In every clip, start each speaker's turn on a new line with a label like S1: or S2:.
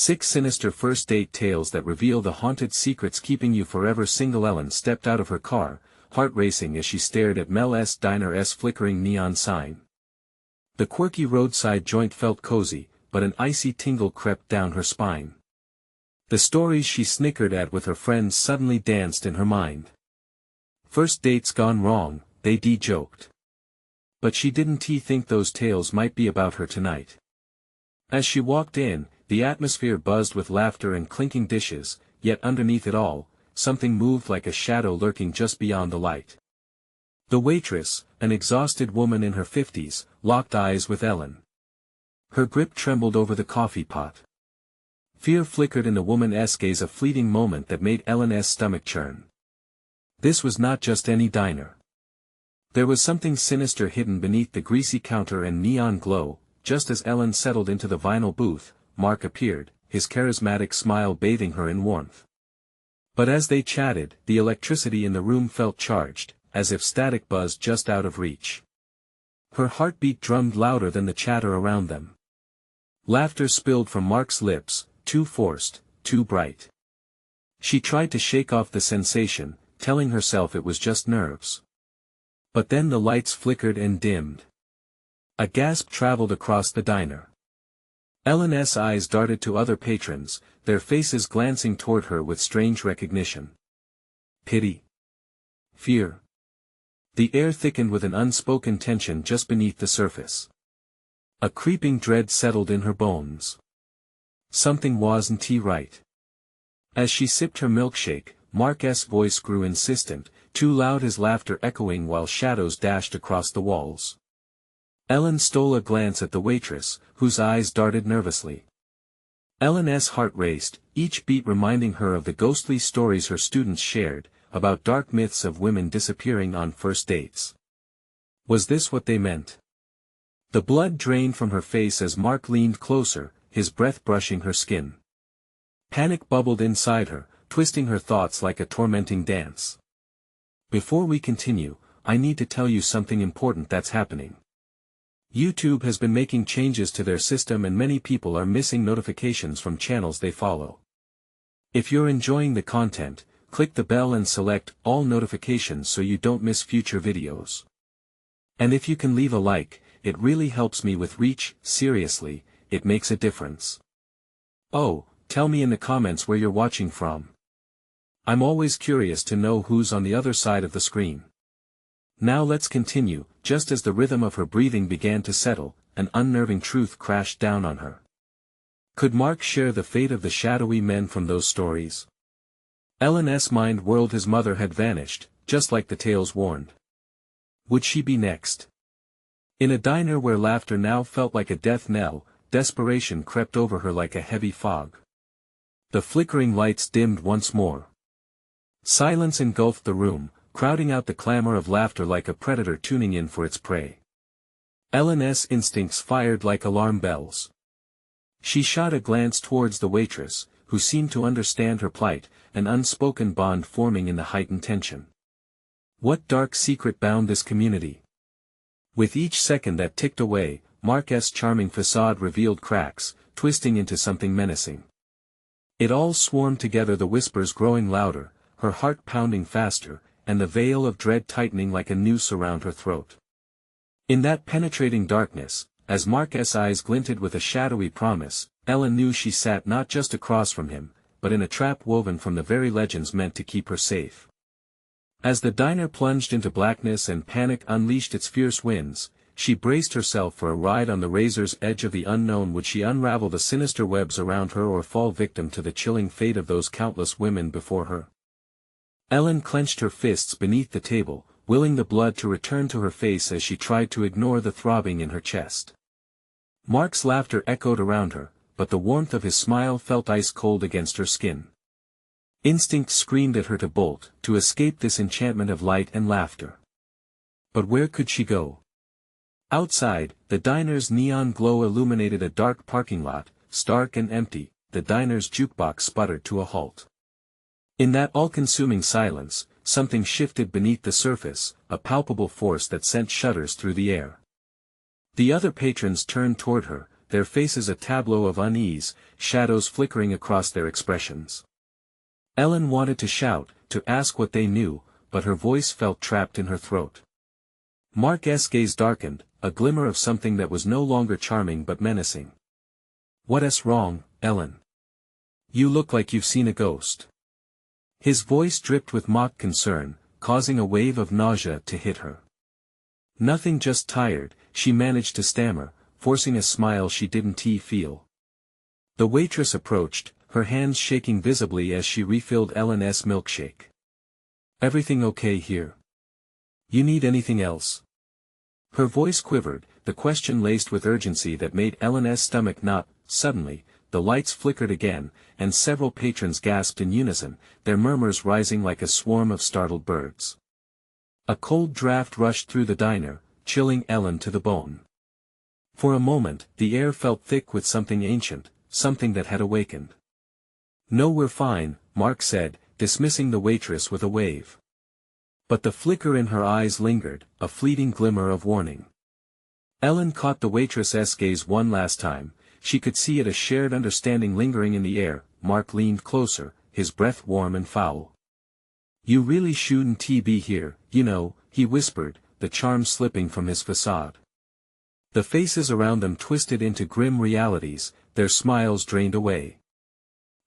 S1: 6 Sinister First Date Tales that reveal the haunted secrets keeping you forever single. Ellen stepped out of her car, heart racing as she stared at Mel's Diner's flickering neon sign. The quirky roadside joint felt cozy, but an icy tingle crept down her spine. The stories she snickered at with her friends suddenly danced in her mind. First dates gone wrong, they joked. But she didn't think those tales might be about her tonight. As she walked in, the atmosphere buzzed with laughter and clinking dishes, yet underneath it all, something moved like a shadow lurking just beyond the light. The waitress, an exhausted woman in her 50s, locked eyes with Ellen. Her grip trembled over the coffee pot. Fear flickered in the woman's gaze, a fleeting moment that made Ellen's stomach churn. This was not just any diner. There was something sinister hidden beneath the greasy counter and neon glow. Just as Ellen settled into the vinyl booth, Mark appeared, his charismatic smile bathing her in warmth. But as they chatted, the electricity in the room felt charged, as if static buzzed just out of reach. Her heartbeat drummed louder than the chatter around them. Laughter spilled from Mark's lips, too forced, too bright. She tried to shake off the sensation, telling herself it was just nerves. But then the lights flickered and dimmed. A gasp traveled across the diner. Ellen's eyes darted to other patrons, their faces glancing toward her with strange recognition. Pity. Fear. The air thickened with an unspoken tension just beneath the surface. A creeping dread settled in her bones. Something wasn't right. As she sipped her milkshake, Mark's voice grew insistent, too loud, his laughter echoing while shadows dashed across the walls. Ellen stole a glance at the waitress, whose eyes darted nervously. Ellen's heart raced, each beat reminding her of the ghostly stories her students shared, about dark myths of women disappearing on first dates. Was this what they meant? The blood drained from her face as Mark leaned closer, his breath brushing her skin. Panic bubbled inside her, twisting her thoughts like a tormenting dance. Before we continue, I need to tell you something important that's happening. YouTube has been making changes to their system and many people are missing notifications from channels they follow. If you're enjoying the content, click the bell and select all notifications so you don't miss future videos. And if you can leave a like, it really helps me with reach. Seriously, it makes a difference. Oh, tell me in the comments where you're watching from. I'm always curious to know who's on the other side of the screen. Now let's continue. Just as the rhythm of her breathing began to settle, an unnerving truth crashed down on her. Could Mark share the fate of the shadowy men from those stories? Ellen's mind whirled. His mother had vanished, just like the tales warned. Would she be next? In a diner where laughter now felt like a death knell, desperation crept over her like a heavy fog. The flickering lights dimmed once more. Silence engulfed the room, crowding out the clamor of laughter like a predator tuning in for its prey. Ellen's instincts fired like alarm bells. She shot a glance towards the waitress, who seemed to understand her plight, an unspoken bond forming in the heightened tension. What dark secret bound this community? With each second that ticked away, Mark's charming facade revealed cracks, twisting into something menacing. It all swarmed together, the whispers growing louder, her heart pounding faster, and the veil of dread tightening like a noose around her throat. In that penetrating darkness, as Mark's eyes glinted with a shadowy promise, Ellen knew she sat not just across from him, but in a trap woven from the very legends meant to keep her safe. As the diner plunged into blackness and panic unleashed its fierce winds, she braced herself for a ride on the razor's edge of the unknown. Would she unravel the sinister webs around her or fall victim to the chilling fate of those countless women before her? Ellen clenched her fists beneath the table, willing the blood to return to her face as she tried to ignore the throbbing in her chest. Mark's laughter echoed around her, but the warmth of his smile felt ice cold against her skin. Instinct screamed at her to bolt, to escape this enchantment of light and laughter. But where could she go? Outside, the diner's neon glow illuminated a dark parking lot, stark and empty. The diner's jukebox sputtered to a halt. In that all-consuming silence, something shifted beneath the surface, a palpable force that sent shudders through the air. The other patrons turned toward her, their faces a tableau of unease, shadows flickering across their expressions. Ellen wanted to shout, to ask what they knew, but her voice felt trapped in her throat. Mark's gaze darkened, a glimmer of something that was no longer charming but menacing. "What's wrong, Ellen? You look like you've seen a ghost." His voice dripped with mock concern, causing a wave of nausea to hit her. "Nothing, just tired," she managed to stammer, forcing a smile she didn't feel. The waitress approached, her hands shaking visibly as she refilled Ellen's milkshake. "Everything okay here? You need anything else?" Her voice quivered, the question laced with urgency that made Ellen's stomach knot. Suddenly, the lights flickered again, and several patrons gasped in unison, their murmurs rising like a swarm of startled birds. A cold draft rushed through the diner, chilling Ellen to the bone. For a moment, the air felt thick with something ancient, something that had awakened. "No, we're fine," Mark said, dismissing the waitress with a wave. But the flicker in her eyes lingered, a fleeting glimmer of warning. Ellen caught the waitress's gaze one last time. She could see it, a shared understanding lingering in the air. Mark leaned closer, his breath warm and foul. "You really shouldn't be here, you know," he whispered, the charm slipping from his facade. The faces around them twisted into grim realities, their smiles drained away.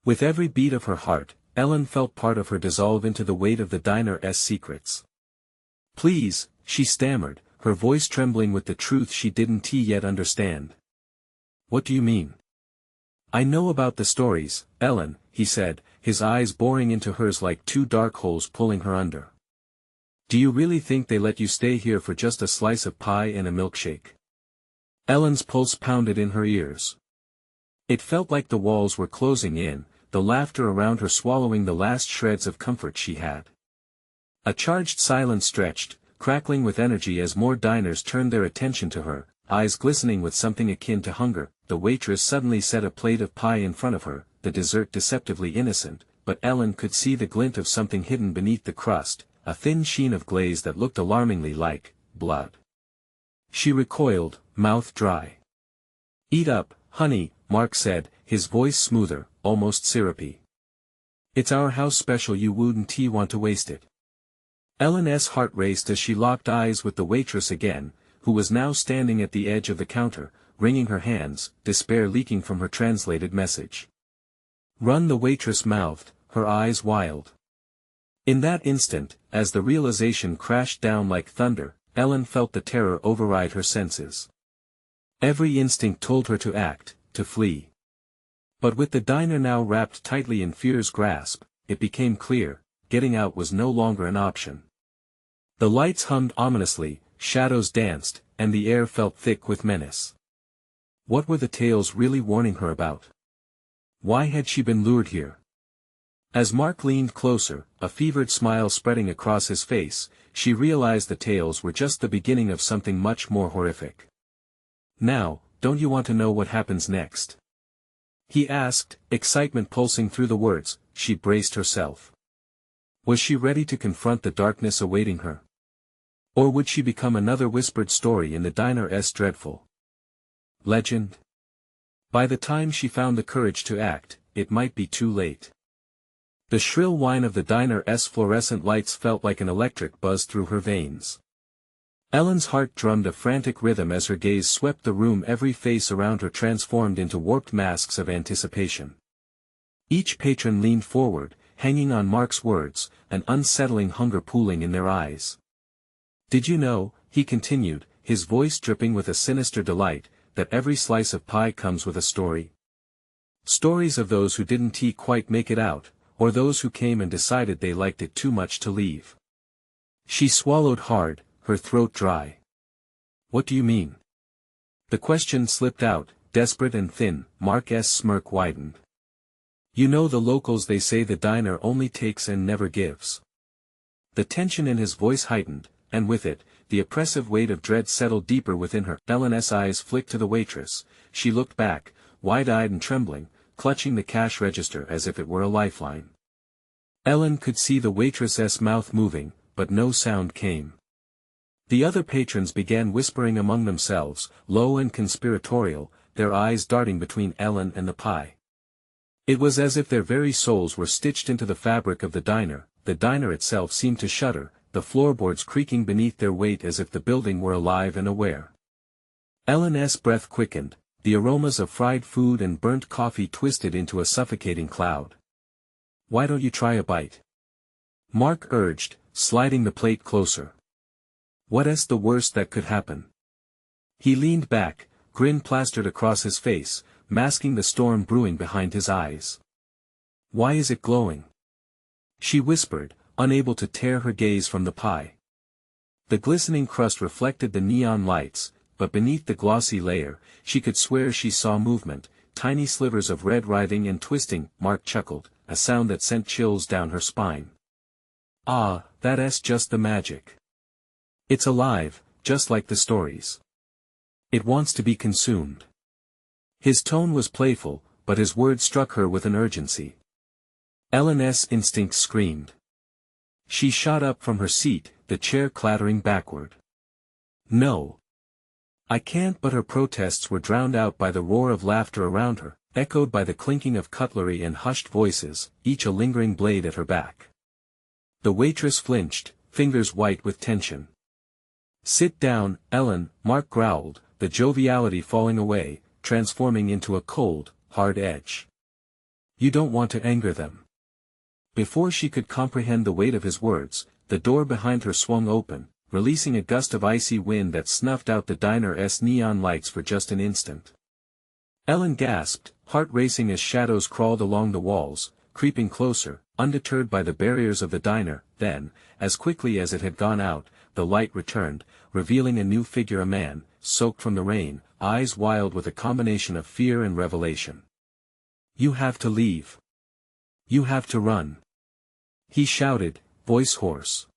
S1: With every beat of her heart, Ellen felt part of her dissolve into the weight of the diner's secrets. "Please," she stammered, her voice trembling with the truth she didn't yet understand. "What do you mean?" "I know about the stories, Ellen," he said, his eyes boring into hers like two dark holes pulling her under. "Do you really think they let you stay here for just a slice of pie and a milkshake?" Ellen's pulse pounded in her ears. It felt like the walls were closing in, the laughter around her swallowing the last shreds of comfort she had. A charged silence stretched, crackling with energy as more diners turned their attention to her, eyes glistening with something akin to hunger. The waitress suddenly set a plate of pie in front of her, the dessert deceptively innocent, but Ellen could see the glint of something hidden beneath the crust, a thin sheen of glaze that looked alarmingly like blood. She recoiled, mouth dry. "Eat up, honey," Mark said, his voice smoother, almost syrupy. "It's our house special, you wouldn't want to waste it." Ellen's heart raced as she locked eyes with the waitress again, who was now standing at the edge of the counter, wringing her hands, despair leaking from her translated message. "Run," the waitress mouthed, her eyes wild. In that instant, as the realization crashed down like thunder, Ellen felt the terror override her senses. Every instinct told her to act, to flee. But with the diner now wrapped tightly in fear's grasp, it became clear, getting out was no longer an option. The lights hummed ominously, shadows danced, and the air felt thick with menace. What were the tales really warning her about? Why had she been lured here? As Mark leaned closer, a fevered smile spreading across his face, she realized the tales were just the beginning of something much more horrific. "Now, don't you want to know what happens next?" he asked, excitement pulsing through the words. She braced herself. Was she ready to confront the darkness awaiting her? Or would she become another whispered story in the diner's dreadful legend? By the time she found the courage to act, it might be too late. The shrill whine of the diner's fluorescent lights felt like an electric buzz through her veins. Ellen's heart drummed a frantic rhythm as her gaze swept the room, every face around her transformed into warped masks of anticipation. Each patron leaned forward, hanging on Mark's words, an unsettling hunger pooling in their eyes. "Did you know," he continued, his voice dripping with a sinister delight, "that every slice of pie comes with a story? Stories of those who didn't quite make it out, or those who came and decided they liked it too much to leave." She swallowed hard, her throat dry. "What do you mean?" The question slipped out, desperate and thin. Mark's smirk widened. "You know the locals, they say the diner only takes and never gives." The tension in his voice heightened, and with it, the oppressive weight of dread settled deeper within her. Ellen's eyes flicked to the waitress. She looked back, wide-eyed and trembling, clutching the cash register as if it were a lifeline. Ellen could see the waitress's mouth moving, but no sound came. The other patrons began whispering among themselves, low and conspiratorial, their eyes darting between Ellen and the pie. It was as if their very souls were stitched into the fabric of the diner itself seemed to shudder, the floorboards creaking beneath their weight as if the building were alive and aware. Ellen's breath quickened, the aromas of fried food and burnt coffee twisted into a suffocating cloud. "Why don't you try a bite?" Mark urged, sliding the plate closer. "What's the worst that could happen?" He leaned back, grin plastered across his face, masking the storm brewing behind his eyes. "Why is it glowing?" she whispered, unable to tear her gaze from the pie. The glistening crust reflected the neon lights, but beneath the glossy layer, she could swear she saw movement, tiny slivers of red writhing and twisting. Mark chuckled, a sound that sent chills down her spine. "Ah, that's just the magic. It's alive, just like the stories. It wants to be consumed." His tone was playful, but his words struck her with an urgency. Ellen's instinct screamed. She shot up from her seat, the chair clattering backward. "No. I can't," but her protests were drowned out by the roar of laughter around her, echoed by the clinking of cutlery and hushed voices, each a lingering blade at her back. The waitress flinched, fingers white with tension. "Sit down, Ellen," Mark growled, the joviality falling away, transforming into a cold, hard edge. "You don't want to anger them." Before she could comprehend the weight of his words, the door behind her swung open, releasing a gust of icy wind that snuffed out the diner's neon lights for just an instant. Ellen gasped, heart racing as shadows crawled along the walls, creeping closer, undeterred by the barriers of the diner. Then, as quickly as it had gone out, the light returned, revealing a new figure, a man, soaked from the rain, eyes wild with a combination of fear and revelation. "You have to leave. You have to run," he shouted, voice hoarse.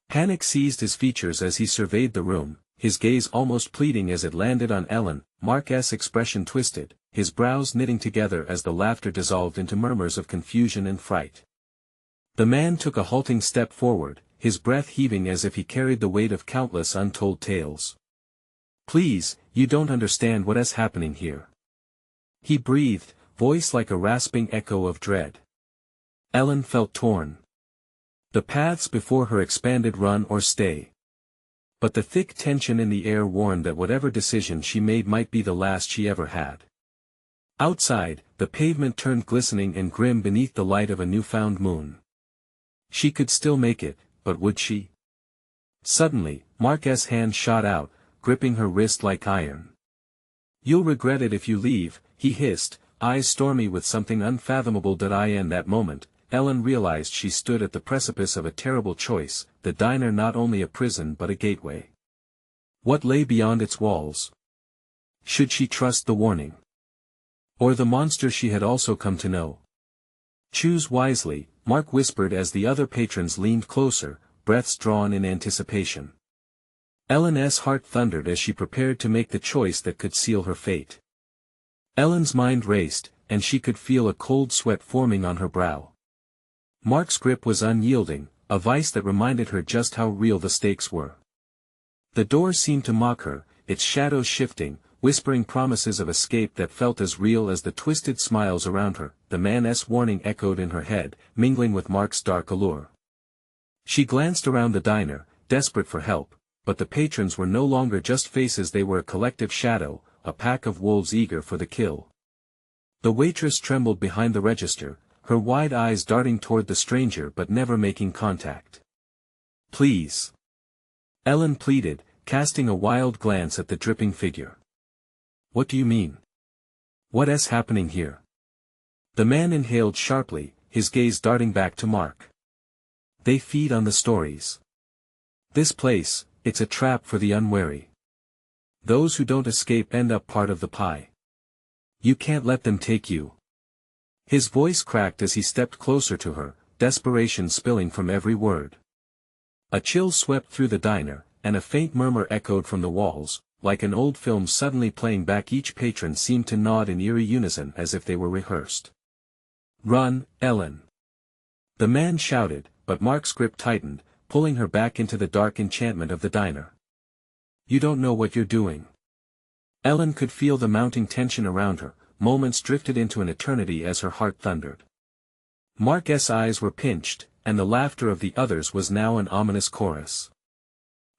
S1: Panic seized his features as he surveyed the room, his gaze almost pleading as it landed on Ellen. Mark's expression twisted, his brows knitting together as the laughter dissolved into murmurs of confusion and fright. The man took a halting step forward, his breath heaving as if he carried the weight of countless untold tales. "Please, you don't understand what's happening here," he breathed, voice like a rasping echo of dread. Ellen felt torn. The paths before her expanded: run or stay. But the thick tension in the air warned that whatever decision she made might be the last she ever had. Outside, the pavement turned glistening and grim beneath the light of a newfound moon. She could still make it, but would she? Suddenly, Mark's hand shot out, gripping her wrist like iron. "You'll regret it if you leave," he hissed, eyes stormy with something unfathomable. In that moment, Ellen realized she stood at the precipice of a terrible choice, the diner not only a prison but a gateway. What lay beyond its walls? Should she trust the warning? Or the monster she had also come to know? "Choose wisely," Mark whispered as the other patrons leaned closer, breaths drawn in anticipation. Ellen's heart thundered as she prepared to make the choice that could seal her fate. Ellen's mind raced, and she could feel a cold sweat forming on her brow. Mark's grip was unyielding, a vice that reminded her just how real the stakes were. The door seemed to mock her, its shadows shifting, whispering promises of escape that felt as real as the twisted smiles around her. The man's warning echoed in her head, mingling with Mark's dark allure. She glanced around the diner, desperate for help, but the patrons were no longer just faces, they were a collective shadow, a pack of wolves eager for the kill. The waitress trembled behind the register, her wide eyes darting toward the stranger but never making contact. "Please," Ellen pleaded, casting a wild glance at the dripping figure. "What do you mean? What's happening here?" The man inhaled sharply, his gaze darting back to Mark. "They feed on the stories. This place, it's a trap for the unwary. Those who don't escape end up part of the pie. You can't let them take you." His voice cracked as he stepped closer to her, desperation spilling from every word. A chill swept through the diner, and a faint murmur echoed from the walls, like an old film suddenly playing back. Each patron seemed to nod in eerie unison as if they were rehearsed. "Run, Ellen!" the man shouted, but Mark's grip tightened, pulling her back into the dark enchantment of the diner. "You don't know what you're doing." Ellen could feel the mounting tension around her, moments drifted into an eternity as her heart thundered. Mark's eyes were pinched, and the laughter of the others was now an ominous chorus.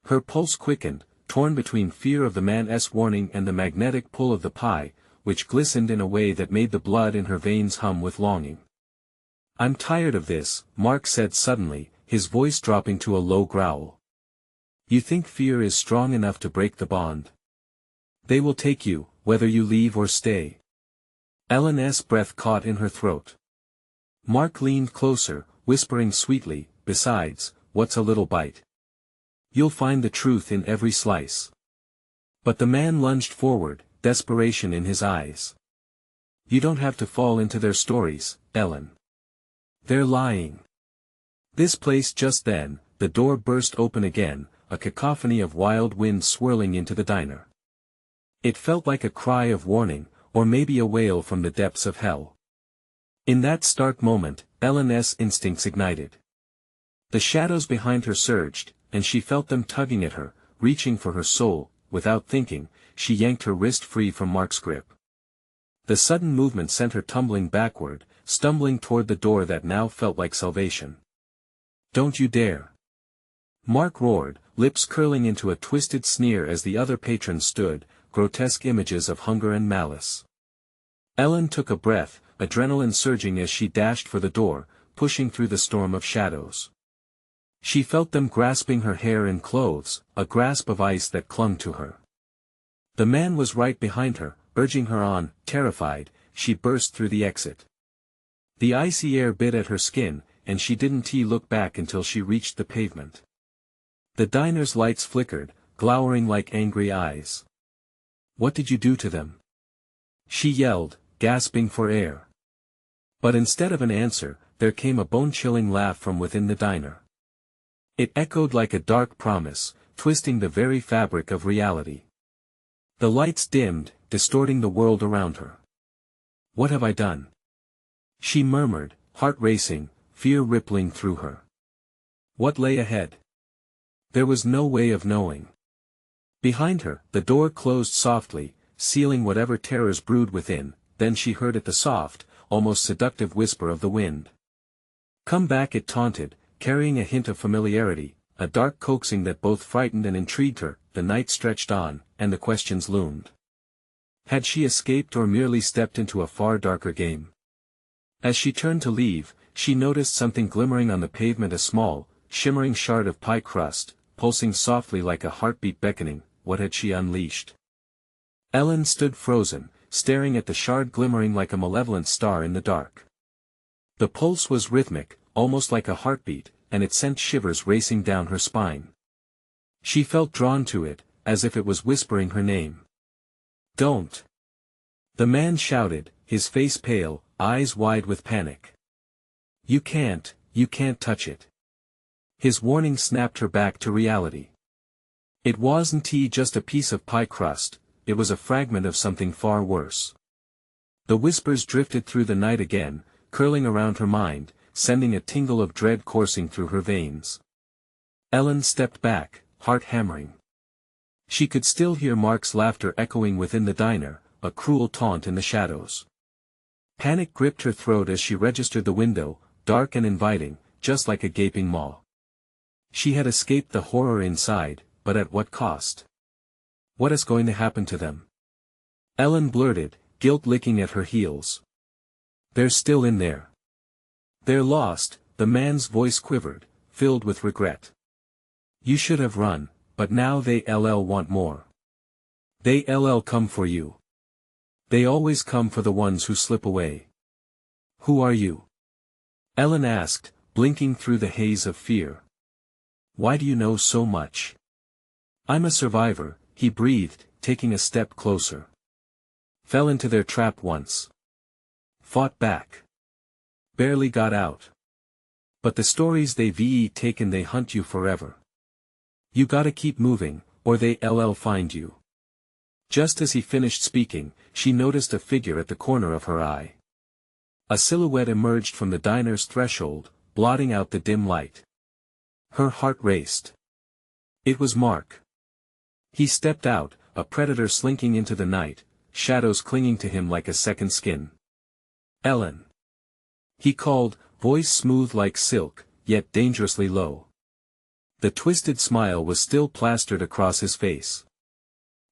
S1: Her pulse quickened, torn between fear of the man's warning and the magnetic pull of the pie, which glistened in a way that made the blood in her veins hum with longing. "I'm tired of this," Mark said suddenly, his voice dropping to a low growl. "You think fear is strong enough to break the bond? They will take you, whether you leave or stay." Ellen's breath caught in her throat. Mark leaned closer, whispering sweetly, "Besides, what's a little bite? You'll find the truth in every slice." But the man lunged forward, desperation in his eyes. "You don't have to fall into their stories, Ellen. They're lying." This place just then, the door burst open again, a cacophony of wild wind swirling into the diner. It felt like a cry of warning, or maybe a wail from the depths of hell. In that stark moment, Ellen's instincts ignited. The shadows behind her surged, and she felt them tugging at her, reaching for her soul. Without thinking, she yanked her wrist free from Mark's grip. The sudden movement sent her tumbling backward, stumbling toward the door that now felt like salvation. "Don't you dare!" Mark roared, lips curling into a twisted sneer as the other patrons stood, grotesque images of hunger and malice. Ellen took a breath, adrenaline surging as she dashed for the door, pushing through the storm of shadows. She felt them grasping her hair and clothes, a grasp of ice that clung to her. The man was right behind her, urging her on. Terrified, she burst through the exit. The icy air bit at her skin, and she didn't look back until she reached the pavement. The diner's lights flickered, glowering like angry eyes. "What did you do to them?" she yelled, gasping for air. But instead of an answer, there came a bone-chilling laugh from within the diner. It echoed like a dark promise, twisting the very fabric of reality. The lights dimmed, distorting the world around her. "What have I done?" she murmured, heart racing, fear rippling through her. What lay ahead? There was no way of knowing. Behind her, the door closed softly, sealing whatever terrors brewed within. Then she heard it, the soft, almost seductive whisper of the wind. "Come back," it taunted, carrying a hint of familiarity, a dark coaxing that both frightened and intrigued her. The night stretched on, and the questions loomed. Had she escaped or merely stepped into a far darker game? As she turned to leave, she noticed something glimmering on the pavement, a small, shimmering shard of pie crust, pulsing softly like a heartbeat beckoning. What had she unleashed? Ellen stood frozen, staring at the shard glimmering like a malevolent star in the dark. The pulse was rhythmic, almost like a heartbeat, and it sent shivers racing down her spine. She felt drawn to it, as if it was whispering her name. "Don't!" the man shouted, his face pale, eyes wide with panic. You can't touch it." His warning snapped her back to reality. It wasn't just a piece of pie crust, it was a fragment of something far worse. The whispers drifted through the night again, curling around her mind, sending a tingle of dread coursing through her veins. Ellen stepped back, heart hammering. She could still hear Mark's laughter echoing within the diner, a cruel taunt in the shadows. Panic gripped her throat as she registered the window, dark and inviting, just like a gaping maw. She had escaped the horror inside, but at what cost? What is going to happen to them? Ellen blurted, guilt licking at her heels. "They're still in there. They're lost." The man's voice quivered, filled with regret. "You should have run, but now they want more. They come for you. They always come for the ones who slip away." "Who are you?" Ellen asked, blinking through the haze of fear. "Why do you know so much?" "I'm a survivor," he breathed, taking a step closer. "Fell into their trap once. Fought back. Barely got out. But the stories they've taken, they hunt you forever. You gotta keep moving, or they find you." Just as he finished speaking, she noticed a figure at the corner of her eye. A silhouette emerged from the diner's threshold, blotting out the dim light. Her heart raced. It was Mark. He stepped out, a predator slinking into the night, shadows clinging to him like a second skin. "Ellen!" he called, voice smooth like silk, yet dangerously low. The twisted smile was still plastered across his face.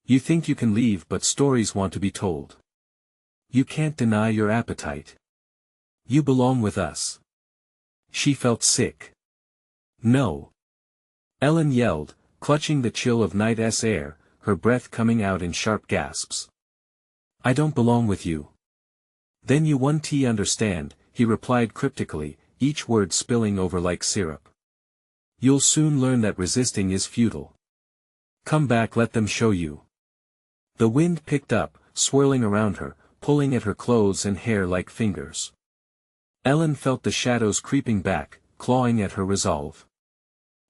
S1: "You think you can leave, but stories want to be told. You can't deny your appetite. You belong with us." She felt sick. "No!" Ellen yelled, clutching the chill of night's air, her breath coming out in sharp gasps. "I don't belong with you." "Then you won't understand," he replied cryptically, each word spilling over like syrup. "You'll soon learn that resisting is futile. Come back, let them show you." The wind picked up, swirling around her, pulling at her clothes and hair like fingers. Ellen felt the shadows creeping back, clawing at her resolve.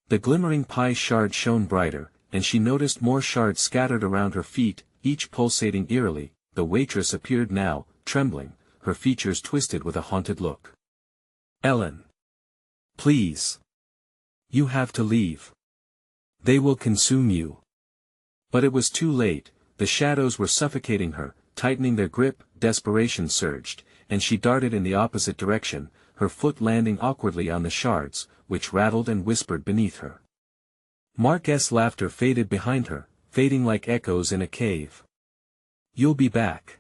S1: The glimmering pie shard shone brighter, and she noticed more shards scattered around her feet, each pulsating eerily. The waitress appeared now, trembling, her features twisted with a haunted look. "Ellen! Please! You have to leave. They will consume you." But it was too late, the shadows were suffocating her, tightening their grip. Desperation surged, and she darted in the opposite direction, her foot landing awkwardly on the shards, which rattled and whispered beneath her. Mark's laughter faded behind her, fading like echoes in a cave. "You'll be back."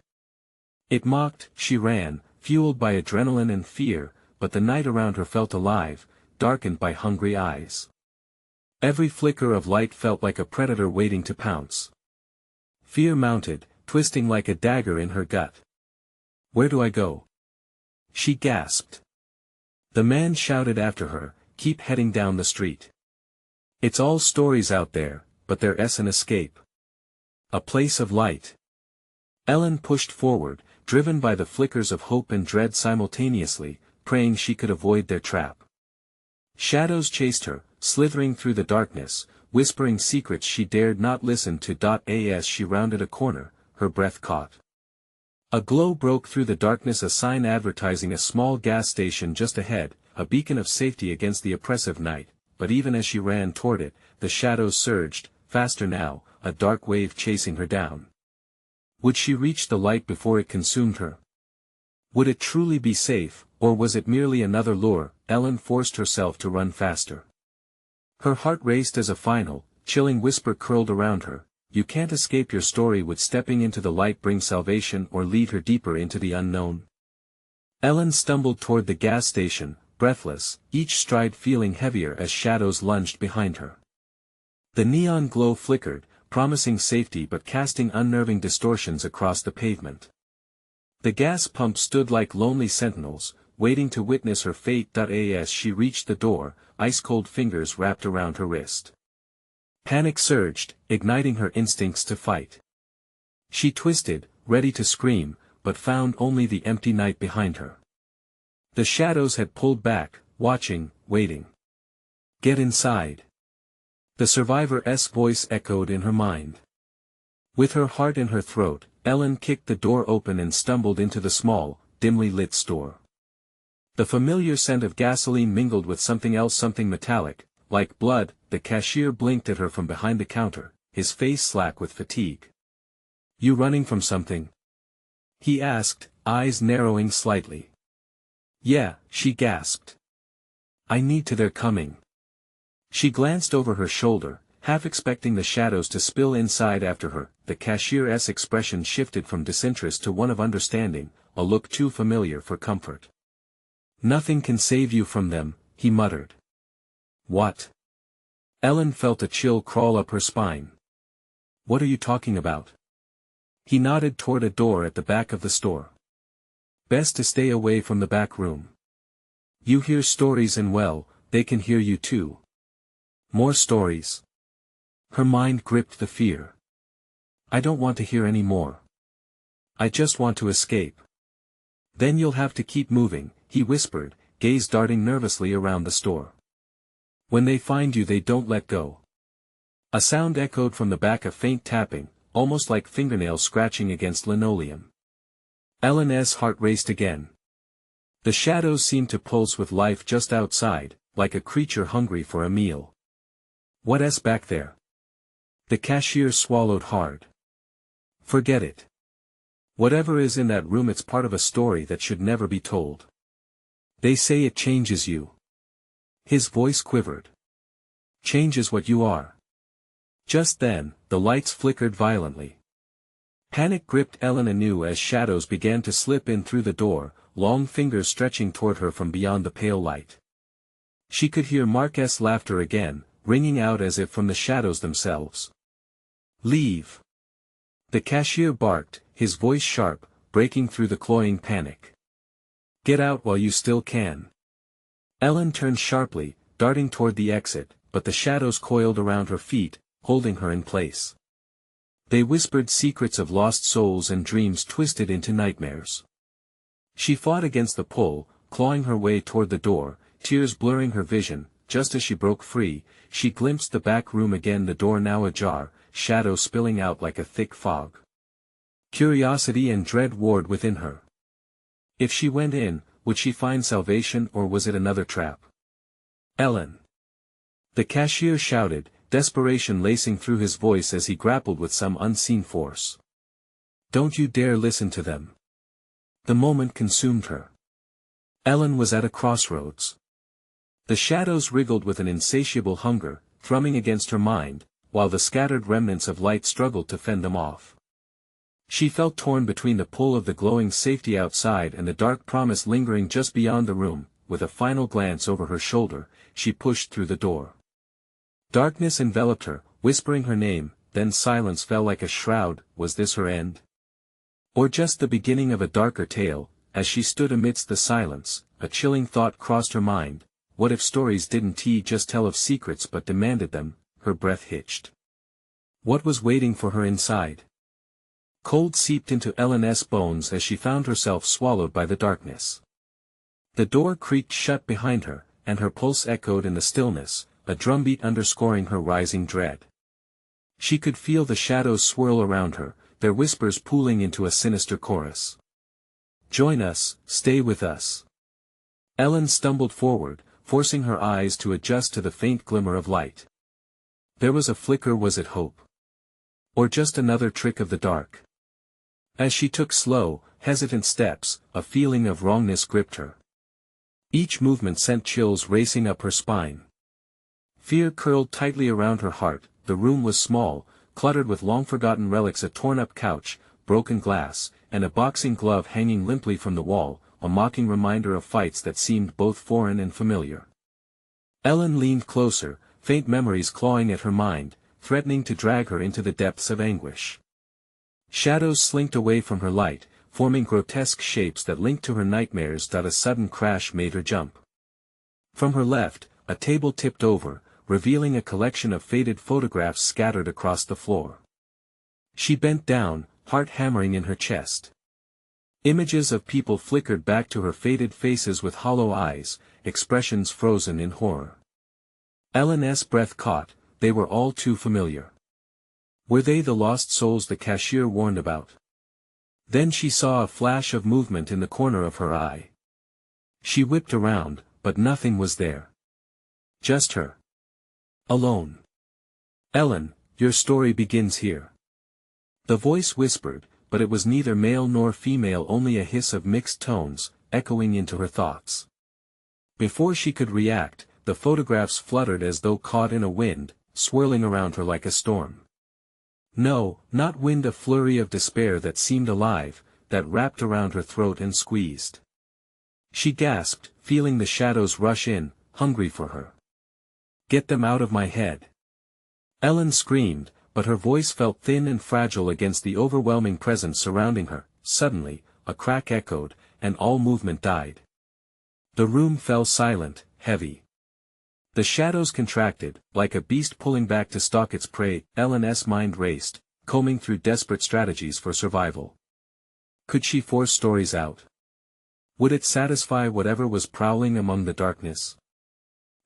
S1: It mocked. She ran, fueled by adrenaline and fear, but the night around her felt alive, darkened by hungry eyes. Every flicker of light felt like a predator waiting to pounce. Fear mounted, twisting like a dagger in her gut. "Where do I go?" she gasped. The man shouted after her, "Keep heading down the street. It's all stories out there, but there's an escape. A place of light." Ellen pushed forward, driven by the flickers of hope and dread simultaneously, praying she could avoid their trap. Shadows chased her, slithering through the darkness, whispering secrets she dared not listen to. As she rounded a corner, her breath caught. A glow broke through the darkness, a sign advertising a small gas station just ahead, a beacon of safety against the oppressive night. But even as she ran toward it, the shadows surged, faster now, a dark wave chasing her down. Would she reach the light before it consumed her? Would it truly be safe, or was it merely another lure? Ellen forced herself to run faster. Her heart raced as a final, chilling whisper curled around her. You can't escape your story. Would stepping into the light bring salvation or lead her deeper into the unknown? Ellen stumbled toward the gas station, breathless, each stride feeling heavier as shadows lunged behind her. The neon glow flickered, promising safety but casting unnerving distortions across the pavement. The gas pumps stood like lonely sentinels, waiting to witness her fate. As she reached the door, ice-cold fingers wrapped around her wrist. Panic surged, igniting her instincts to fight. She twisted, ready to scream, but found only the empty night behind her. The shadows had pulled back, watching, waiting. "Get inside." The survivor's voice echoed in her mind. With her heart in her throat, Ellen kicked the door open and stumbled into the small, dimly lit store. The familiar scent of gasoline mingled with something else, something metallic, like blood. The cashier blinked at her from behind the counter, his face slack with fatigue. "You running from something?" he asked, eyes narrowing slightly. "Yeah," she gasped. "I need to. They're coming." She glanced over her shoulder, half expecting the shadows to spill inside after her. The cashier's expression shifted from disinterest to one of understanding, a look too familiar for comfort. "Nothing can save you from them," he muttered. "What?" Ellen felt a chill crawl up her spine. "What are you talking about?" He nodded toward a door at the back of the store. "Best to stay away from the back room. You hear stories and well, they can hear you too." "More stories?" Her mind gripped the fear. "I don't want to hear any more. I just want to escape." "Then you'll have to keep moving," he whispered, gaze darting nervously around the store. "When they find you they don't let go." A sound echoed from the back, a faint tapping, almost like fingernails scratching against linoleum. Ellen's heart raced again. The shadows seemed to pulse with life just outside, like a creature hungry for a meal. "What's back there?" The cashier swallowed hard. Forget it. Whatever is in that room, it's part of a story that should never be told. They say it changes you. His voice quivered. Changes what you are. Just then, the lights flickered violently. Panic gripped Ellen anew as shadows began to slip in through the door, long fingers stretching toward her from beyond the pale light. She could hear Mark's laughter again, ringing out as if from the shadows themselves. Leave. The cashier barked, his voice sharp, breaking through the cloying panic. Get out while you still can. Ellen turned sharply, darting toward the exit, but the shadows coiled around her feet, holding her in place. They whispered secrets of lost souls and dreams twisted into nightmares. She fought against the pull, clawing her way toward the door, tears blurring her vision. Just as she broke free, she glimpsed the back room again, the door now ajar, shadow spilling out like a thick fog. Curiosity and dread warred within her. If she went in, would she find salvation, or was it another trap? Ellen! The cashier shouted, desperation lacing through his voice as he grappled with some unseen force. Don't you dare listen to them. The moment consumed her. Ellen was at a crossroads. The shadows wriggled with an insatiable hunger, thrumming against her mind, while the scattered remnants of light struggled to fend them off. She felt torn between the pull of the glowing safety outside and the dark promise lingering just beyond the room. With a final glance over her shoulder, she pushed through the door. Darkness enveloped her, whispering her name, then silence fell like a shroud. Was this her end? Or just the beginning of a darker tale? As she stood amidst the silence, a chilling thought crossed her mind. What if stories didn't just tell of secrets but demanded them? Her breath hitched. What was waiting for her inside? Cold seeped into Ellen's bones as she found herself swallowed by the darkness. The door creaked shut behind her, and her pulse echoed in the stillness, a drumbeat underscoring her rising dread. She could feel the shadows swirl around her, their whispers pooling into a sinister chorus. Join us, stay with us. Ellen stumbled forward, forcing her eyes to adjust to the faint glimmer of light. There was a flicker. Was it hope? Or just another trick of the dark? As she took slow, hesitant steps, a feeling of wrongness gripped her. Each movement sent chills racing up her spine. Fear curled tightly around her heart. The room was small, cluttered with long-forgotten relics, a torn-up couch, broken glass, and a boxing glove hanging limply from the wall, a mocking reminder of fights that seemed both foreign and familiar. Ellen leaned closer, faint memories clawing at her mind, threatening to drag her into the depths of anguish. Shadows slinked away from her light, forming grotesque shapes that linked to her nightmares. A sudden crash made her jump. From her left, a table tipped over, revealing a collection of faded photographs scattered across the floor. She bent down, heart hammering in her chest. Images of people flickered back to her faded faces with hollow eyes, expressions frozen in horror. Ellen's breath caught. They were all too familiar. Were they the lost souls the cashier warned about? Then she saw a flash of movement in the corner of her eye. She whipped around, but nothing was there. Just her. Alone. Ellen, your story begins here. The voice whispered, but it was neither male nor female, only a hiss of mixed tones, echoing into her thoughts. Before she could react, the photographs fluttered as though caught in a wind, swirling around her like a storm. No, not wind, a flurry of despair that seemed alive, that wrapped around her throat and squeezed. She gasped, feeling the shadows rush in, hungry for her. Get them out of my head. Ellen screamed, but her voice felt thin and fragile against the overwhelming presence surrounding her. Suddenly, a crack echoed, and all movement died. The room fell silent, heavy. The shadows contracted, like a beast pulling back to stalk its prey. Ellen's mind raced, combing through desperate strategies for survival. Could she force stories out? Would it satisfy whatever was prowling among the darkness?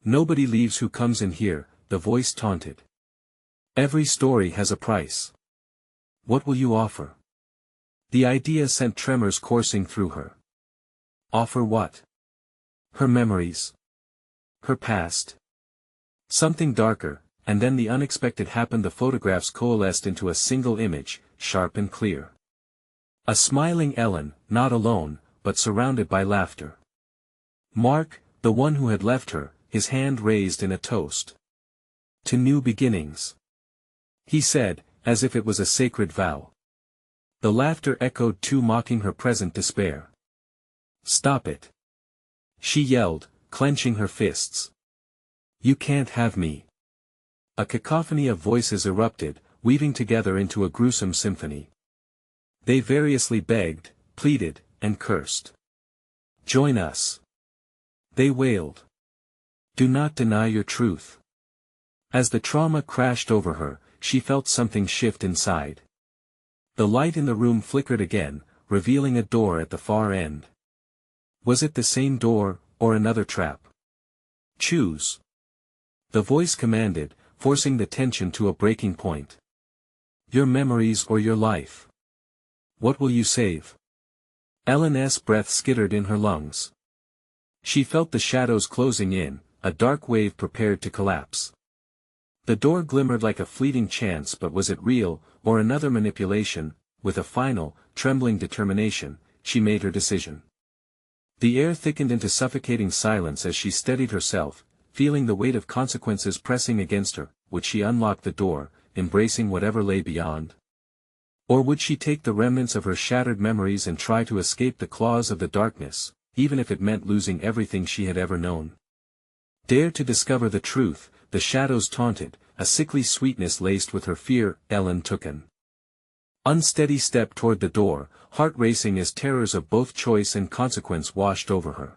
S1: Nobody leaves who comes in here, the voice taunted. Every story has a price. What will you offer? The idea sent tremors coursing through her. Offer what? Her memories. Her past. Something darker, and then the unexpected happened. The photographs coalesced into a single image, sharp and clear. A smiling Ellen, not alone, but surrounded by laughter. Mark, the one who had left her, his hand raised in a toast. To new beginnings. He said, as if it was a sacred vow. The laughter echoed too, mocking her present despair. "Stop it!" she yelled, clenching her fists. "You can't have me." A cacophony of voices erupted, weaving together into a gruesome symphony. They variously begged, pleaded, and cursed. "Join us!" they wailed. "Do not deny your truth." As the trauma crashed over her, she felt something shift inside. The light in the room flickered again, revealing a door at the far end. Was it the same door, or another trap? "Choose." The voice commanded, forcing the tension to a breaking point. "Your memories or your life? What will you save?" Ellen's breath skittered in her lungs. She felt the shadows closing in, a dark wave prepared to collapse. The door glimmered like a fleeting chance, but was it real, or another manipulation? With a final, trembling determination, she made her decision. The air thickened into suffocating silence as she steadied herself, feeling the weight of consequences pressing against her. Would she unlock the door, embracing whatever lay beyond? Or would she take the remnants of her shattered memories and try to escape the claws of the darkness, even if it meant losing everything she had ever known? Dare to discover the truth, the shadows taunted, a sickly sweetness laced with her fear. Ellen took an unsteady step toward the door, heart racing as terrors of both choice and consequence washed over her.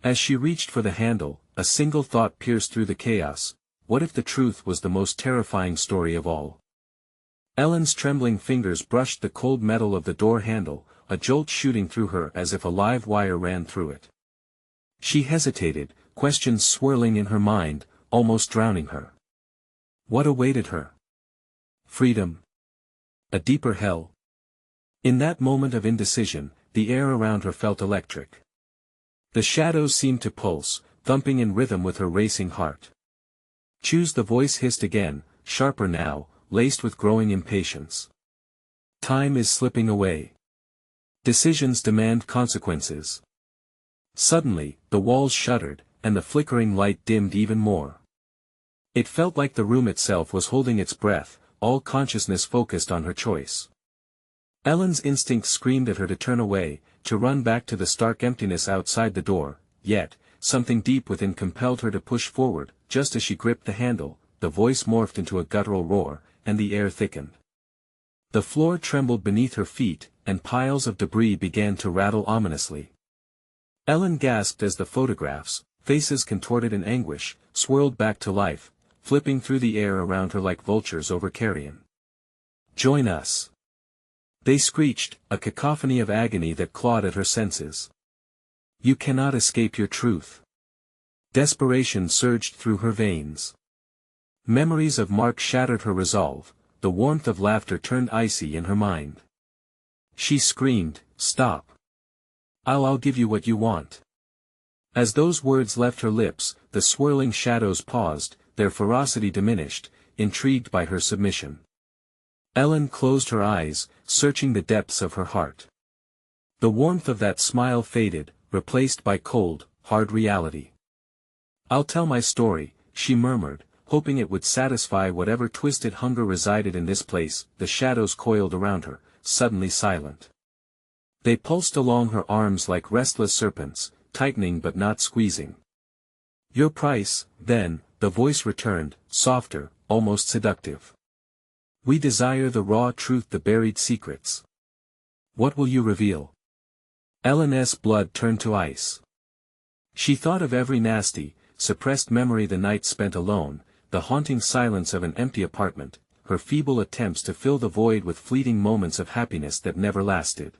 S1: As she reached for the handle, a single thought pierced through the chaos: what if the truth was the most terrifying story of all? Ellen's trembling fingers brushed the cold metal of the door handle, a jolt shooting through her as if a live wire ran through it. She hesitated, questions swirling in her mind, almost drowning her. What awaited her? Freedom? A deeper hell? In that moment of indecision, the air around her felt electric. The shadows seemed to pulse, thumping in rhythm with her racing heart. "Choose," the voice hissed again, sharper now, laced with growing impatience. "Time is slipping away. Decisions demand consequences." Suddenly, the walls shuddered, and the flickering light dimmed even more. It felt like the room itself was holding its breath, all consciousness focused on her choice. Ellen's instinct screamed at her to turn away, to run back to the stark emptiness outside the door, yet, something deep within compelled her to push forward. Just as she gripped the handle, the voice morphed into a guttural roar, and the air thickened. The floor trembled beneath her feet, and piles of debris began to rattle ominously. Ellen gasped as the photographs, faces contorted in anguish, swirled back to life, flipping through the air around her like vultures over carrion. "Join us!" they screeched, a cacophony of agony that clawed at her senses. "You cannot escape your truth." Desperation surged through her veins. Memories of Mark shattered her resolve, the warmth of laughter turned icy in her mind. She screamed, "Stop! I'll give you what you want." As those words left her lips, the swirling shadows paused, their ferocity diminished, intrigued by her submission. Ellen closed her eyes, searching the depths of her heart. The warmth of that smile faded, replaced by cold, hard reality. "I'll tell my story," she murmured, hoping it would satisfy whatever twisted hunger resided in this place. The shadows coiled around her, suddenly silent. They pulsed along her arms like restless serpents, tightening but not squeezing. "Your price, then," the voice returned, softer, almost seductive. "We desire the raw truth, the buried secrets. What will you reveal?" Ellen's blood turned to ice. She thought of every nasty, suppressed memory, the night spent alone, the haunting silence of an empty apartment, her feeble attempts to fill the void with fleeting moments of happiness that never lasted.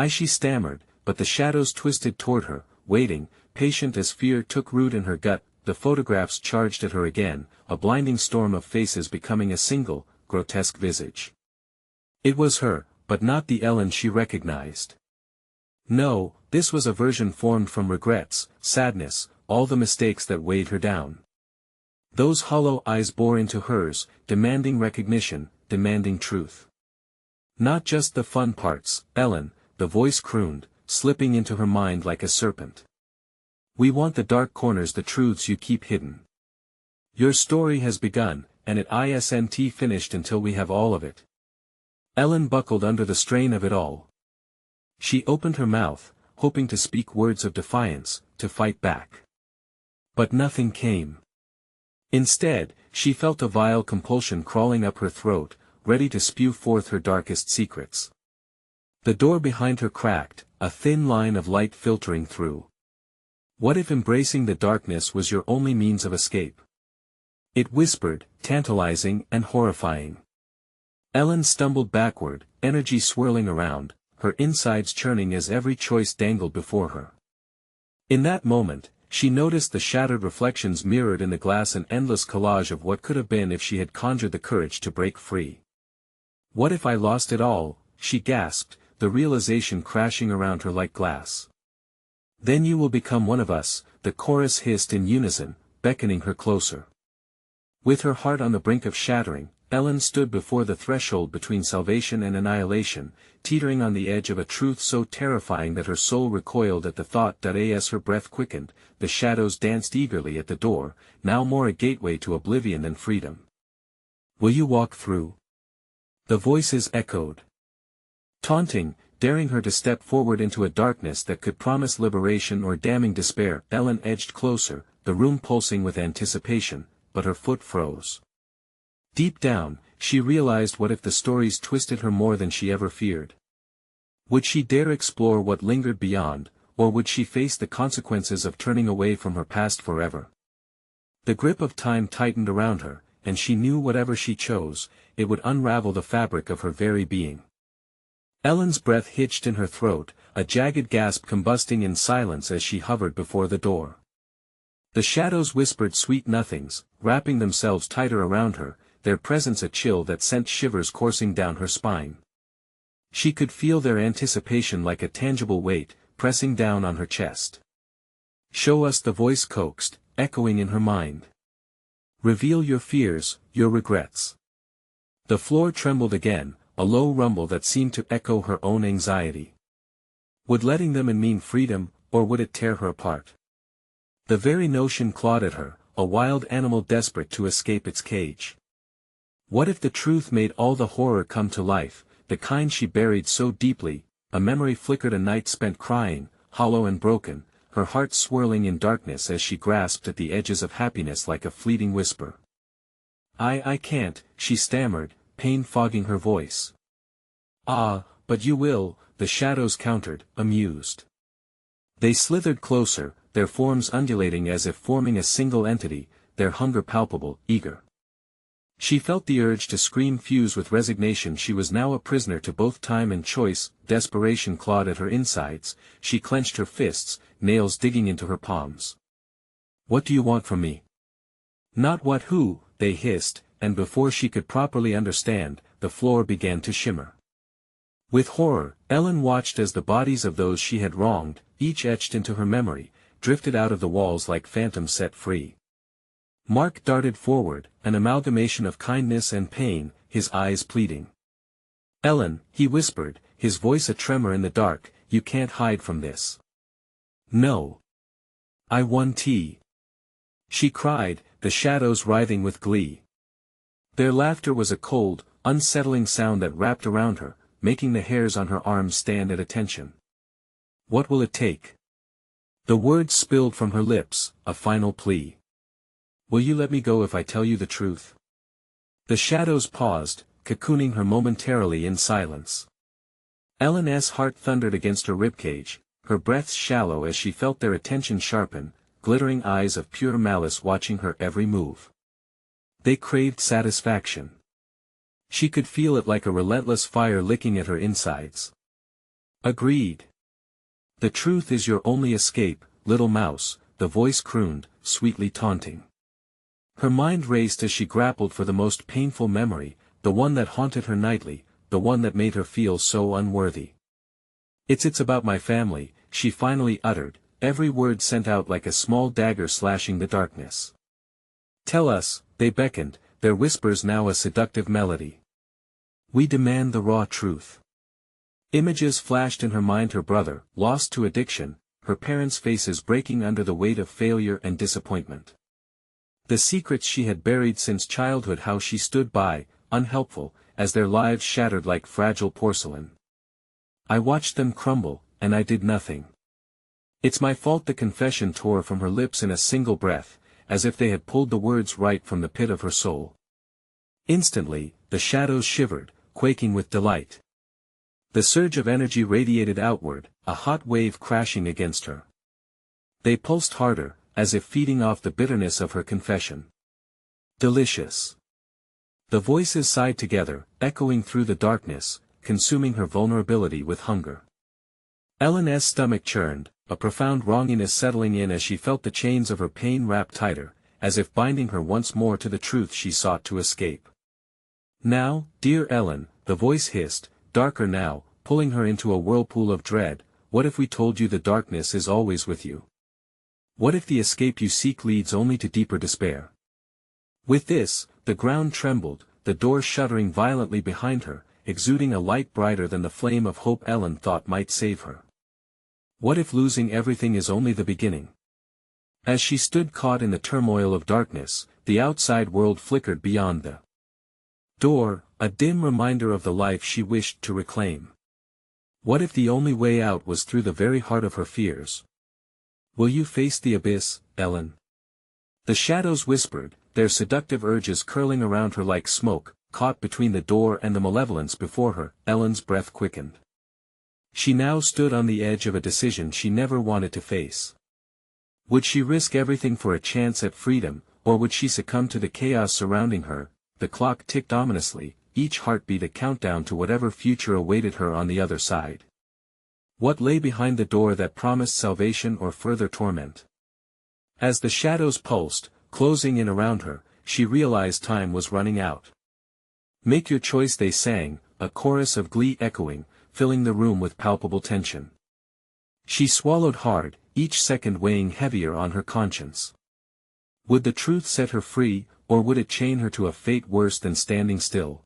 S1: She stammered, but the shadows twisted toward her, waiting, patient as fear took root in her gut. The photographs charged at her again, a blinding storm of faces becoming a single, grotesque visage. It was her, but not the Ellen she recognized. No, this was a version formed from regrets, sadness, all the mistakes that weighed her down. Those hollow eyes bore into hers, demanding recognition, demanding truth. Not just the fun parts, Ellen, the voice crooned, slipping into her mind like a serpent. We want the dark corners, the truths you keep hidden. Your story has begun, and it isn't finished until we have all of it. Ellen buckled under the strain of it all. She opened her mouth, hoping to speak words of defiance, to fight back. But nothing came. Instead, she felt a vile compulsion crawling up her throat, ready to spew forth her darkest secrets. The door behind her cracked, a thin line of light filtering through. What if embracing the darkness was your only means of escape? It whispered, tantalizing and horrifying. Ellen stumbled backward, energy swirling around, her insides churning as every choice dangled before her. In that moment, she noticed the shattered reflections mirrored in the glass, an endless collage of what could have been if she had conjured the courage to break free. What if I lost it all, she gasped, the realization crashing around her like glass. Then you will become one of us, the chorus hissed in unison, beckoning her closer. With her heart on the brink of shattering, Ellen stood before the threshold between salvation and annihilation, teetering on the edge of a truth so terrifying that her soul recoiled at the thought. As her breath quickened, the shadows danced eagerly at the door, now more a gateway to oblivion than freedom. Will you walk through? The voices echoed. Taunting, daring her to step forward into a darkness that could promise liberation or damning despair. Ellen edged closer, the room pulsing with anticipation, but her foot froze. Deep down, she realized, what if the stories twisted her more than she ever feared? Would she dare explore what lingered beyond, or would she face the consequences of turning away from her past forever? The grip of time tightened around her, and she knew whatever she chose, it would unravel the fabric of her very being. Ellen's breath hitched in her throat, a jagged gasp combusting in silence as she hovered before the door. The shadows whispered sweet nothings, wrapping themselves tighter around her, their presence a chill that sent shivers coursing down her spine. She could feel their anticipation like a tangible weight, pressing down on her chest. Show us, the voice coaxed, echoing in her mind. Reveal your fears, your regrets. The floor trembled again, a low rumble that seemed to echo her own anxiety. Would letting them in mean freedom, or would it tear her apart? The very notion clawed at her, a wild animal desperate to escape its cage. What if the truth made all the horror come to life, the kind she buried so deeply? A memory flickered, a night spent crying, hollow and broken, her heart swirling in darkness as she grasped at the edges of happiness like a fleeting whisper. I can't, she stammered, pain fogging her voice. Ah, but you will, the shadows countered, amused. They slithered closer, their forms undulating as if forming a single entity, their hunger palpable, eager. She felt the urge to scream fuse with resignation. She was now a prisoner to both time and choice. Desperation clawed at her insides, she clenched her fists, nails digging into her palms. What do you want from me? Not what, who, they hissed, and before she could properly understand, the floor began to shimmer. With horror, Ellen watched as the bodies of those she had wronged, each etched into her memory, drifted out of the walls like phantoms set free. Mark darted forward, an amalgamation of kindness and pain, his eyes pleading. Ellen, he whispered, his voice a tremor in the dark, you can't hide from this. No. I won tea. She cried, the shadows writhing with glee. Their laughter was a cold, unsettling sound that wrapped around her, making the hairs on her arms stand at attention. What will it take? The words spilled from her lips, a final plea. Will you let me go if I tell you the truth? The shadows paused, cocooning her momentarily in silence. Ellen's heart thundered against her ribcage, her breath shallow as she felt their attention sharpen, glittering eyes of pure malice watching her every move. They craved satisfaction. She could feel it like a relentless fire licking at her insides. Agreed. The truth is your only escape, little mouse, the voice crooned, sweetly taunting. Her mind raced as she grappled for the most painful memory, the one that haunted her nightly, the one that made her feel so unworthy. It's about my family, she finally uttered, every word sent out like a small dagger slashing the darkness. Tell us, they beckoned, their whispers now a seductive melody. We demand the raw truth. Images flashed in her mind: her brother, lost to addiction, her parents' faces breaking under the weight of failure and disappointment. The secrets she had buried since childhood, how she stood by, unhelpful, as their lives shattered like fragile porcelain. I watched them crumble, and I did nothing. It's my fault. The confession tore from her lips in a single breath, as if they had pulled the words right from the pit of her soul. Instantly, the shadows shivered, quaking with delight. The surge of energy radiated outward, a hot wave crashing against her. They pulsed harder, as if feeding off the bitterness of her confession. Delicious. The voices sighed together, echoing through the darkness, consuming her vulnerability with hunger. Ellen's stomach churned, a profound wronginess settling in as she felt the chains of her pain wrap tighter, as if binding her once more to the truth she sought to escape. Now, dear Ellen, the voice hissed, darker now, pulling her into a whirlpool of dread, what if we told you the darkness is always with you? What if the escape you seek leads only to deeper despair? With this, the ground trembled, the door shuddering violently behind her, exuding a light brighter than the flame of hope Ellen thought might save her. What if losing everything is only the beginning? As she stood caught in the turmoil of darkness, the outside world flickered beyond the door, a dim reminder of the life she wished to reclaim. What if the only way out was through the very heart of her fears? Will you face the abyss, Ellen? The shadows whispered, their seductive urges curling around her like smoke, caught between the door and the malevolence before her. Ellen's breath quickened. She now stood on the edge of a decision she never wanted to face. Would she risk everything for a chance at freedom, or would she succumb to the chaos surrounding her? The clock ticked ominously, each heartbeat a countdown to whatever future awaited her on the other side. What lay behind the door that promised salvation or further torment? As the shadows pulsed, closing in around her, she realized time was running out. Make your choice, they sang, a chorus of glee echoing, filling the room with palpable tension. She swallowed hard, each second weighing heavier on her conscience. Would the truth set her free, or would it chain her to a fate worse than standing still?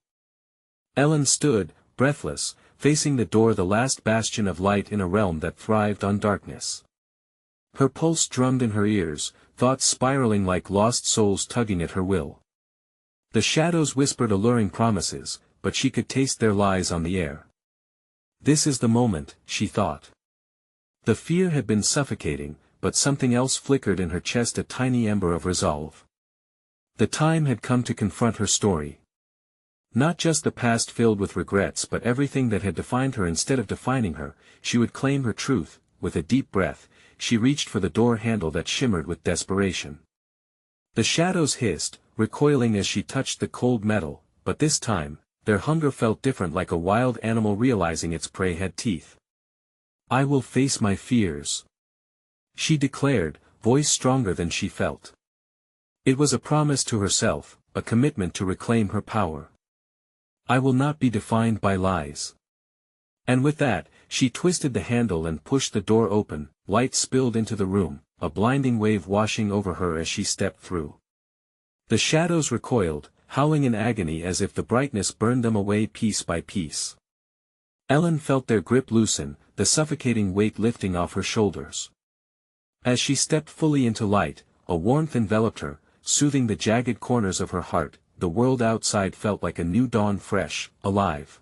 S1: Ellen stood, breathless, facing the door, the last bastion of light in a realm that thrived on darkness. Her pulse drummed in her ears, thoughts spiraling like lost souls tugging at her will. The shadows whispered alluring promises, but she could taste their lies on the air. This is the moment, she thought. The fear had been suffocating, but something else flickered in her chest, a tiny ember of resolve. The time had come to confront her story. Not just the past filled with regrets, but everything that had defined her. Instead of defining her, she would claim her truth. With a deep breath, she reached for the door handle that shimmered with desperation. The shadows hissed, recoiling as she touched the cold metal, but this time, their hunger felt different, like a wild animal realizing its prey had teeth. I will face my fears, she declared, voice stronger than she felt. It was a promise to herself, a commitment to reclaim her power. I will not be defined by lies. And with that, she twisted the handle and pushed the door open. Light spilled into the room, a blinding wave washing over her as she stepped through. The shadows recoiled, howling in agony as if the brightness burned them away piece by piece. Ellen felt their grip loosen, the suffocating weight lifting off her shoulders. As she stepped fully into light, a warmth enveloped her, soothing the jagged corners of her heart. The world outside felt like a new dawn, fresh, alive.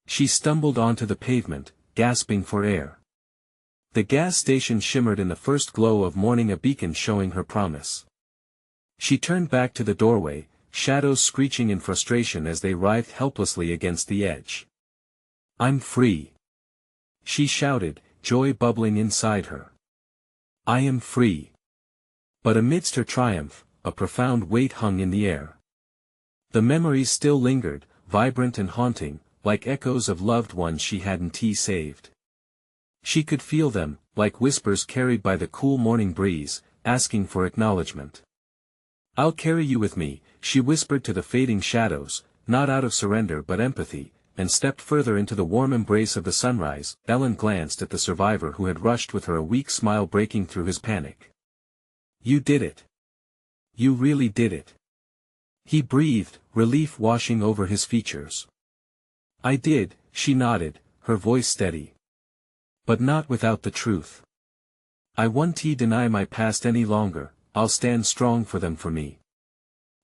S1: She stumbled onto the pavement, gasping for air. The gas station shimmered in the first glow of morning, a beacon showing her promise. She turned back to the doorway, shadows screeching in frustration as they writhed helplessly against the edge. I'm free, she shouted, joy bubbling inside her. I am free. But amidst her triumph, a profound weight hung in the air. The memories still lingered, vibrant and haunting, like echoes of loved ones she hadn't saved. She could feel them, like whispers carried by the cool morning breeze, asking for acknowledgement. I'll carry you with me, she whispered to the fading shadows, not out of surrender but empathy, and stepped further into the warm embrace of the sunrise. Ellen glanced at the survivor who had rushed with her, a weak smile breaking through his panic. You did it. You really did it. He breathed, relief washing over his features. I did, she nodded, her voice steady. But not without the truth. I won't deny my past any longer, I'll stand strong for them for me.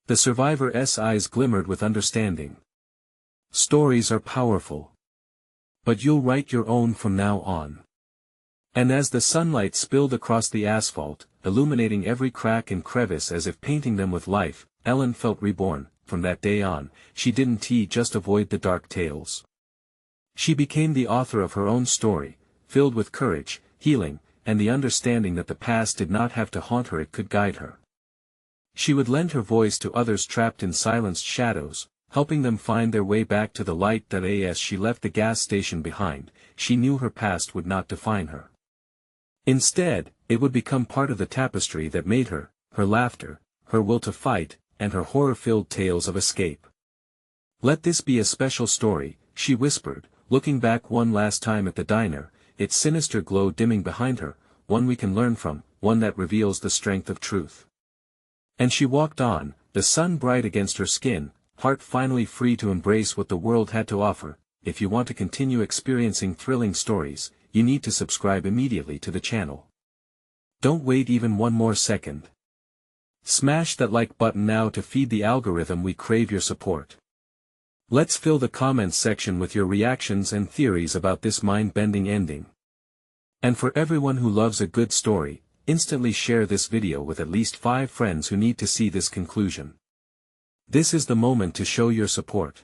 S1: The survivor's eyes glimmered with understanding. Stories are powerful. But you'll write your own from now on. And as the sunlight spilled across the asphalt, illuminating every crack and crevice as if painting them with life, Ellen felt reborn. From that day on, she didn't just avoid the dark tales. She became the author of her own story, filled with courage, healing, and the understanding that the past did not have to haunt her, it could guide her. She would lend her voice to others trapped in silenced shadows, helping them find their way back to the light. As she left the gas station behind, she knew her past would not define her. Instead, it would become part of the tapestry that made her laughter, her will to fight, and her horror-filled tales of escape. Let this be a special story, she whispered, looking back one last time at the diner, its sinister glow dimming behind her, one we can learn from, one that reveals the strength of truth. And she walked on, the sun bright against her skin, heart finally free to embrace what the world had to offer. If you want to continue experiencing thrilling stories, you need to subscribe immediately to the channel. Don't wait even one more second. Smash that like button now to feed the algorithm. We crave your support. Let's fill the comments section with your reactions and theories about this mind-bending ending. And for everyone who loves a good story, instantly share this video with at least 5 friends who need to see this conclusion. This is the moment to show your support.